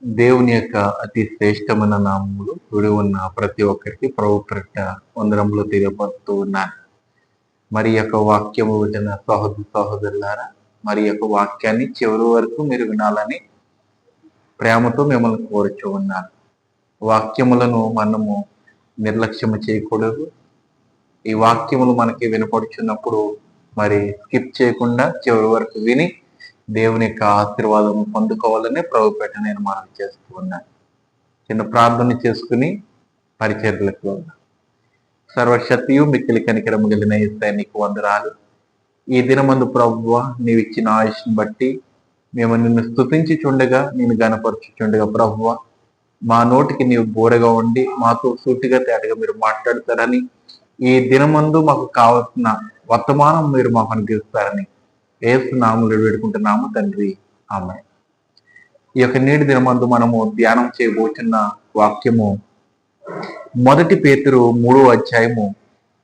దేవుని యొక్క అతి శ్రేష్టమైన నామములు కూడి ఉన్న ప్రతి ఒక్కరికి ప్రభు ప్రట్ట వందరంలో తెలియపరుస్తూ ఉన్నాను. మరి యొక్క వాక్యము వింటున్న సహోదరులారా, మరి యొక్క వాక్యాన్ని చివరి వరకు మీరు వినాలని ప్రేమతో మిమ్మల్ని కోరుచూ ఉన్నాను. వాక్యములను మనము నిర్లక్ష్యము చేయకూడదు. ఈ వాక్యములు మనకి వినపడుచున్నప్పుడు మరి స్కిప్ చేయకుండా చివరి వరకు విని దేవుని యొక్క ఆశీర్వాదం పొందుకోవాలని ప్రభుపేట నేను మనం చేస్తూ ఉన్నాను. చిన్న ప్రార్థన చేసుకుని పరిచర్యలకు వెళ్దాం. సర్వశక్తియు మిక్కిలి కనికరము కలిగిన యేసయ్య నీకు వందనాలు. ఈ దినమందు ప్రభువ నీవు ఇచ్చిన ఆయుష్ని బట్టి మేము నిన్ను స్తుతించుచుండగా, నేను గనపరచుచుండగా ప్రభువ మా నోటికి నీవు బోరగా ఉండి మాతో సూటిగా తేటగా మీరు మాట్లాడతారని, ఈ దినమందు మాకు కావలసిన వర్తమానం మీరు మాకు అందిస్తారని యేసు నామములో వేడుకుంటున్నాము తండ్రి, ఆమేన్. ఈ యొక్క నేటి దినమందు మనము ధ్యానం చేయబోతున్న వాక్యము 1 పేతురు 3వ అధ్యాయము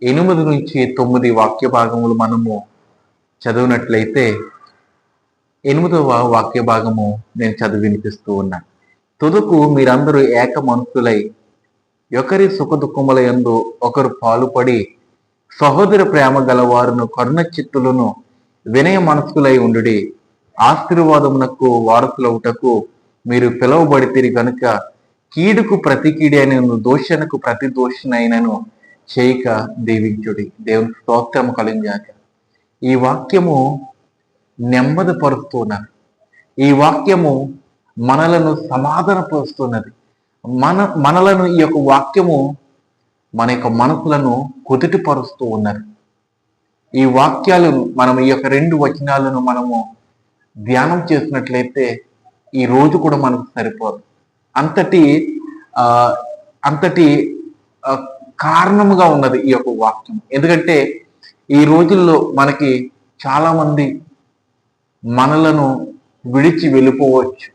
8 నుంచి 9 వాక్య భాగములు మనము చదివినట్లయితే 8వ వాక్య భాగము నేను చదివి వినిపిస్తూ ఉన్నాను. తుదకు మీరందరూ ఏక మనస్సులై ఒకరి సుఖ దుఃఖముల యందు ఒకరు పాలుపడి సహోదర ప్రేమ గలవారును కరుణ చిత్తులను వినయ మనస్కులై ఉండుడి. ఆశీర్వాదమునకు వారసులవుటకు మీరు పిలువబడితిరి గనుక కీడుకు ప్రతి కీడి అయినను దోషణకు ప్రతి దోషనైనను చేయక దీవించుడి. దేవుని స్తోత్రము కలిగాక ఈ వాక్యము నెమ్మది పరుస్తున్నది. ఈ వాక్యము మనలను సమాధానపరుస్తున్నది. మనలను ఈ యొక్క వాక్యము మన యొక్క మనసులను కుదుటిపరుస్తూ ఉన్నది. ఈ వాక్యాలను మనం ఈ యొక్క 2 వచనాలను మనము ధ్యానం చేసినట్లయితే ఈ రోజు కూడా మనకు సరిపోదు. అంతటి కారణముగా ఉన్నది ఈ యొక్క వాక్యం. ఎందుకంటే ఈ రోజుల్లో మనకి చాలా మంది మనలను విడిచి వెళ్ళిపోవచ్చు.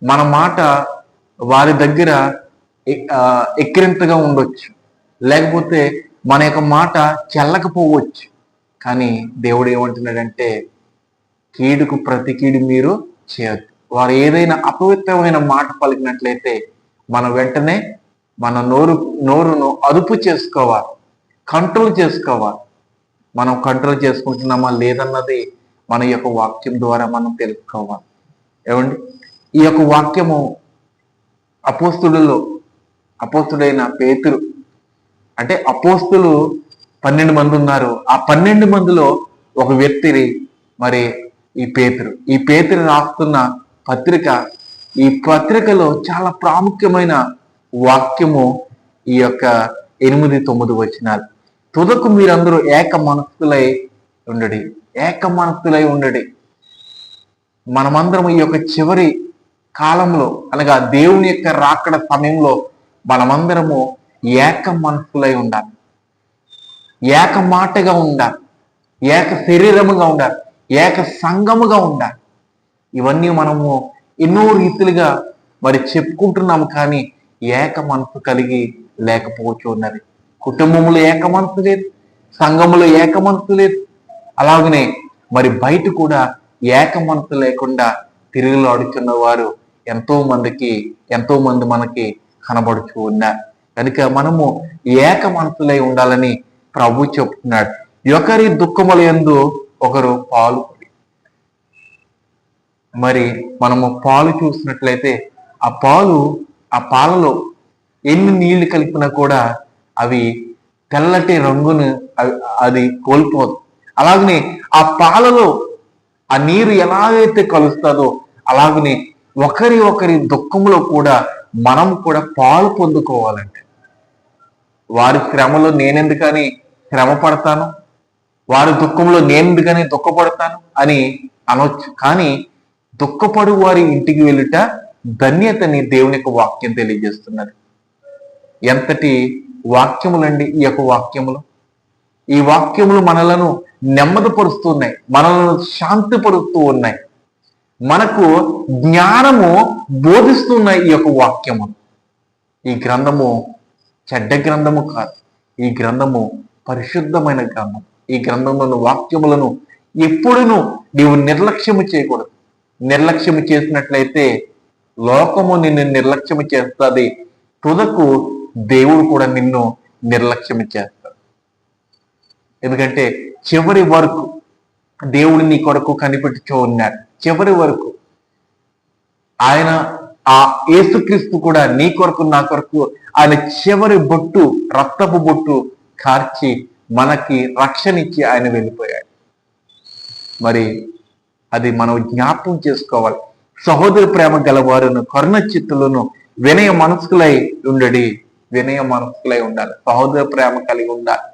మన మాట వారి దగ్గర ఎక్కిరింతగా ఉండొచ్చు, లేకపోతే మన యొక్క మాట చెల్లకపోవచ్చు. కానీ దేవుడు ఏమంటున్నాడంటే కీడుకు ప్రతి కీడు మీరు చేయొద్దు. వారు ఏదైనా అపవిత్రమైన మాట పలికినట్లయితే మనం వెంటనే మన నోరును అదుపు చేసుకోవాలి, కంట్రోల్ చేసుకోవాలి. మనం కంట్రోల్ చేసుకుంటున్నామా లేదన్నది మన యొక్క వాక్యం ద్వారా మనం తెలుసుకోవాలి. ఏమండి, ఈ యొక్క వాక్యము అపోస్తుడైన పేతురు, అంటే అపోస్తులు 12 మంది ఉన్నారు. ఆ 12 మందిలో ఒక వ్యక్తిని మరి ఈ పేతురు రాస్తున్న పత్రిక. ఈ పత్రికలో చాలా ప్రాముఖ్యమైన వాక్యము ఈ యొక్క 8-9 వచనాలు. తుదకు మీరందరూ ఏక మనస్కులై ఉండడి. మనమందరం ఈ యొక్క చివరి కాలంలో అనగా దేవుని యొక్క రాకడ సమయంలో మనమందరము ఏక మనస్కులై ఉండాలి, ఏక మాటగా ఉండాలి, ఏక శరీరముగా ఉండాలి, ఏక సంఘముగా ఉండాలి. ఇవన్నీ మనము ఎన్నో రీతులుగా మరి చెప్పుకుంటున్నాము, కానీ ఏక మనసు కలిగి లేకపోవచ్చు ఉన్నది. కుటుంబములో ఏక మనసు లేదు, సంఘములో ఏక మనసు లేదు. అలాగనే మరి బయట కూడా ఏక మనసు లేకుండా తిరుగులాడుతున్న వారు ఎంతో మంది మనకి కనబడుతూ ఉన్నారు. కనుక మనము ఏక మనసులై ఉండాలని ప్రభు చెప్తున్నాడు. ఒకరి దుఃఖముల యందు ఒకరు పాలు. మరి మనము పాలు చూసినట్లయితే ఆ పాలలో ఎన్ని నీళ్లు కలిపినా కూడా అవి తెల్లటి రంగును అది కోల్పోదు. అలాగనే ఆ పాలలో ఆ నీరు ఎలాగైతే కలుస్తుందో అలాగనే ఒకరి దుఃఖంలో కూడా మనం కూడా పాలు పొందుకోవాలంటే, వారి శ్రమలో నేనెందుకని శ్రమ పడతాను, వారి దుఃఖంలో నేనెందుకని దుఃఖపడతాను అని అనొచ్చు. కానీ దుఃఖపడు వారి ఇంటికి వెళ్ళుట ధన్యతని దేవుని యొక్క వాక్యం తెలియజేస్తున్నది. ఎంతటి వాక్యములండి ఈ యొక్క వాక్యములు! ఈ వాక్యములు మనలను నెమ్మదిపరుస్తున్నాయి, మనలను శాంతిపరుస్తూ ఉన్నాయి, మనకు జ్ఞానము బోధిస్తున్నాయి. ఈ యొక్క వాక్యము, ఈ గ్రంథము చెడ్డ గ్రంథము కాదు. ఈ గ్రంథము పరిశుద్ధమైన గ్రంథం. ఈ గ్రంథంలోని వాక్యములను ఎప్పుడునూ నీవు నిర్లక్ష్యము చేయకూడదు. నిర్లక్ష్యము చేసినట్లయితే లోకము నిన్ను నిర్లక్ష్యం చేస్తుంది, తుదకు దేవుడు కూడా నిన్ను నిర్లక్ష్యం చేస్తాడు. ఎందుకంటే చివరి వరకు దేవుడు నీ కొరకు కనిపెట్టుచూ ఉన్నాడు. చివరి వరకు ఆయన, ఆ యేసుక్రీస్తు కూడా నీ కొరకు నా కొరకు ఆయన చివరి బొట్టు, రక్తపు బొట్టు కార్చి మనకి రక్షణ ఇచ్చి ఆయన వెళ్ళిపోయాడు. మరి అది మనం జ్ఞాపకం చేసుకోవాలి. సహోదర ప్రేమ గలవారును, కరుణ చిత్తులను, వినయ మనస్కులై ఉండడి. వినయ మనస్కులై ఉండాలి, సహోదర ప్రేమ కలిగి ఉండాలి.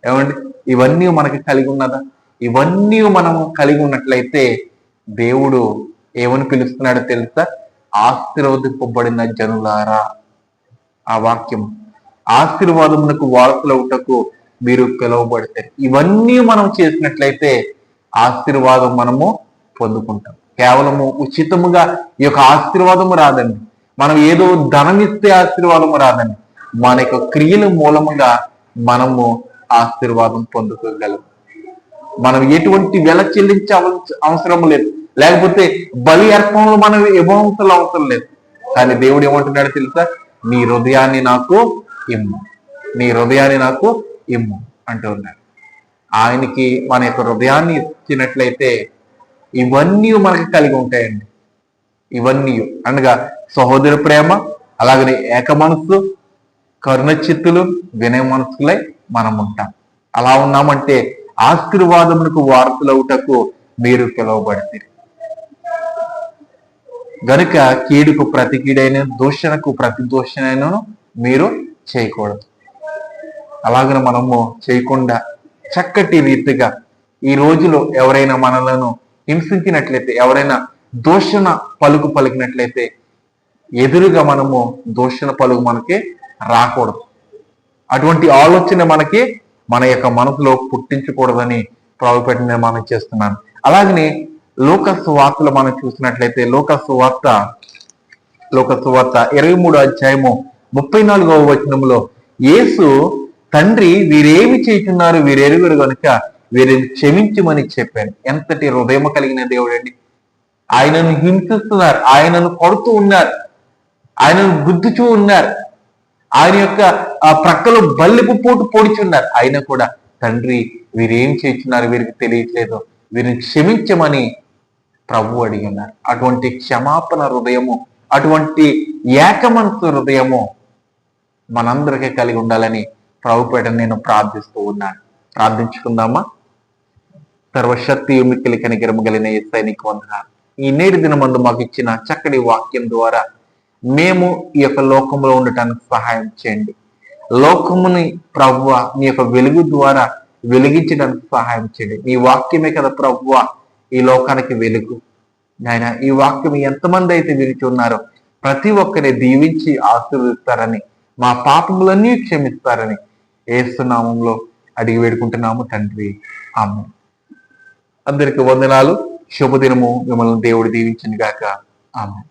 ఏమండి, ఇవన్నీ మనకి కలిగి ఉన్నదా? ఇవన్నీ మనము కలిగి ఉన్నట్లయితే దేవుడు ఏమని పిలుస్తున్నాడో తెలుసా? ఆశీర్వదింపబడిన జనులారా. ఆ వాక్యం, ఆశీర్వాదమునకు వారసులవుటకు మీరు పిలువబడతారు. ఇవన్నీ మనం చేసినట్లయితే ఆశీర్వాదం మనము పొందుకుంటాం. కేవలము ఉచితముగా ఈ యొక్క ఆశీర్వాదము రాదండి. మనం ఏదో ధనం ఇస్తే ఆశీర్వాదము రాదండి. మన యొక్క క్రియల మూలముగా మనము ఆశీర్వాదం పొందుకోగలం. మనం ఎటువంటి వెల చెల్లించే అవసరం లేదు, లేకపోతే బలి అర్పణలు మనం ఇవ్వవలసిన అవసరం లేదు. కానీ దేవుడు ఏమంటున్నాడు తెలుసా? నీ హృదయాన్ని నాకు ఇమ్ము, నీ హృదయాన్ని నాకు ఇమ్ము అంటూ ఉన్నాడు. ఆయనకి మన యొక్క హృదయాన్ని ఇచ్చినట్లయితే ఇవన్నీ మనకి కలిగి ఉంటాయండి. ఇవన్నీ అనగా సహోదర ప్రేమ, అలాగనే ఏక మనస్సు, కరుణ చిత్తులు, వినయ మనస్సులై మనం ఉంటాం. అలా ఉన్నామంటే ఆశీర్వాదములకు వారసులవుటకు మీరు పిలువబడతారు. గనుక కీడుకు ప్రతి కీడైన, దూషణకు ప్రతి దూషణైనను మీరు చేయకూడదు. అలాగనే మనము చేయకుండా చక్కటి రీతిగా ఈ రోజులో ఎవరైనా మనలను హింసించినట్లయితే, ఎవరైనా దూషణ పలుకు పలికినట్లయితే ఎదురుగా మనము దూషణ పలుకు మనకి రాకూడదు. అటువంటి ఆలోచన మనకి మన యొక్క మనసులో పుట్టించకూడదని ప్రభుపేట నిర్మాణం చేస్తున్నాను. అలాగనే లోకసు వార్తలు మనం చూసినట్లయితే లోకసు వార్త 23వ అధ్యాయము 34వ వచనంలో యేసు, తండ్రి వీరేమి చేస్తున్నారు వీరెరుగురు కనుక వీరిని క్షమించమని చెప్పాను. ఎంతటి హృదయం కలిగిన దేవుడండి! ఆయనను హింసిస్తున్నారు, ఆయనను కొడుతూ ఉన్నారు, ఆయనను గుద్దుచూ ఉన్నారు, ఆయన యొక్క ప్రక్కలో బల్లెపు పోటు పొడిచున్నారు. ఆయన కూడా తండ్రి వీరేం చేస్తున్నారు వీరికి తెలియట్లేదు, వీరిని క్షమించమని ప్రభు అడిగి ఉన్నారు. అటువంటి క్షమాపణ హృదయము, అటువంటి ఏకమనసు హృదయము మనందరికీ కలిగి ఉండాలని ప్రభుపేట నేను ప్రార్థిస్తూ ఉన్నాను. ప్రార్థించుకుందామా? సర్వశక్తి మిక్కిలి కనికరము కలిగిన యేసయ్య నీకు వందనాలు. ఈ నేటి దినమందు మాకు ఇచ్చిన చక్కటి వాక్యం ద్వారా మేము ఈ యొక్క లోకంలో ఉండటానికి సహాయం చేయండి. లోకముని ప్రభువ నీ యొక్క వెలుగు ద్వారా వెలిగించడానికి సహాయం చేయండి. నీ వాక్యమే కదా ప్రభువ ఈ లోకానికి వెలుగు. నాయన, ఈ వాక్యం ఎంతమంది అయితే వినిచి ఉన్నారో ప్రతి ఒక్కరిని దీవించి ఆశీర్వదిస్తారని, మా పాపములన్నీ క్షమిస్తారని యేసు నామములో అడిగి వేడుకుంటున్నాము తండ్రి, ఆమేన్. అందరికి వందనాలు. శుభదినము. మిమ్మల్ని దేవుడు దీవించును గాక. ఆమేన్.